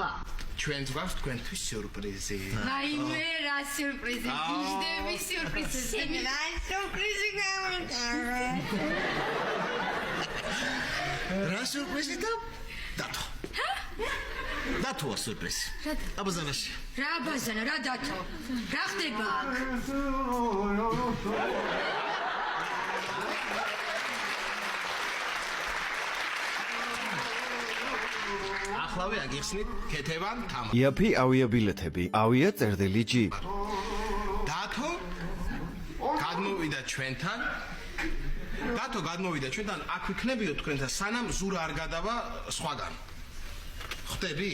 ხო. ჩვენს გვაქვს თქვენთვის სიურპრიზი. რაიმე რა სიურპრიზი, გიჟდები სიურპრიზი. რა სიურპრიზი გამონტარა. რა სიურპრიზი დათო. დათოა სიურპრიზი. აბაზანაში. რა აბაზანა, რა დათო? რა ხდება აქ? ახლავე აგიხსნით ქეთევან თამა. იაფი ავია ბილეთები, ავია წერდილი ჯი. დათო გადმოვიდა ჩვენთან. დათო გადმოვიდა ჩვენთან, აქ ვიქნებიო თქვენთან, სანამ ზურა არ გადავა სხვაგან. ხტები?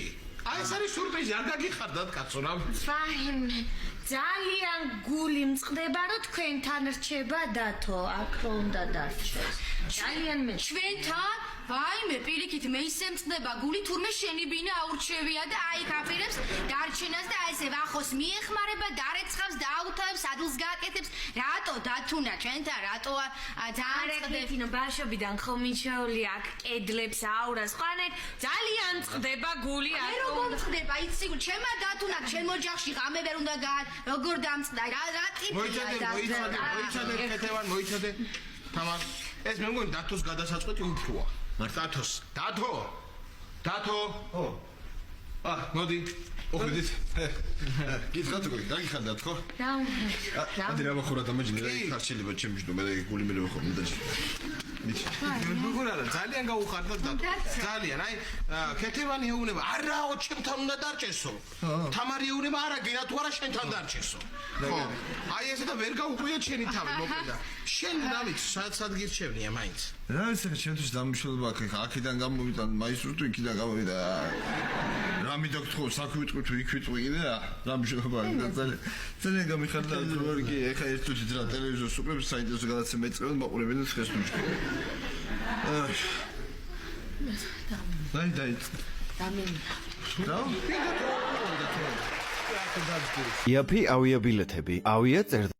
აი ეს არის სიურპრიზი, არ გაგიხარდათ კაცო რა. ვაიმე, ძალიან გული მწყდება, რომ თქვენთან რჩება დათო, აქ რო უნდა დარჩეს. ძალიან მე. ჩვენთან? ვაიმე, პირიქით მე ისე მწყდება გული, თურმე შენი ბინა აურჩევია და აი კაპირებს დარჩენას და აი ესე ვახოს მიეხმარება, დარეცხავს, დააუთავებს, ადლს გააკეთებს. რატო დათუნა ჩვენთან, რატოა ძალიან მწყდებინო ბაშობიდან ხომიჩეული აქ კედლებს აურას ყვანეთ, ძალიან მწყდება გული აქ. მე როგორ მწყდება, იცი, ჩემმა დათუნა, ჩემ ოჯახში ღამე ვერ უნდა გაარ, როგორ დამწყდა, რა ტიპია მოიცადე, ქეთევან, მოიცადე. თამარ, ეს მე მგონი დათოს გადასაწყვეტი უფროა. დათო. ო. მოდი. ოღონდით. გითხართ უკვე, გაგიხანდათ ხო? რა. ადი რა მოხურა დამაჯინე რა ხარჩილება ჩემში და მე გული მე ვეხო და მეგონა ძალიან გაუხარდა დათო. ძალიან, აი ქეთევანი ეუბნება, არაო ჩემთან უნდა დარჩესო. თამარი ეუბნება, არა გინა თუ არა შენთან დარჩესო. ხო. აი ესე და ვერ გაუყვია ჩემი თავი მოკლედა. შენ რა ვიცი, სად გირჩევნია მაინც? რა ვიცი, ჩემთვის დამშველება აქედან გამოვიდა, მაისტრ თუ იქიდან გამოვიდა. რა მიდაგთხო, საქმე ვიტყვი თუ იქ ვიტყვი და რა მშველება ძალიან გამიხარდა რომ კი ეხა ერთუთით რა ტელევიზორს უყურებს, საინტერესო გადაცემა ეწევენ, მაყურებენ და ხეს თუშკი. დაი. იაფი ავია ბილეთები, ავია წერდილი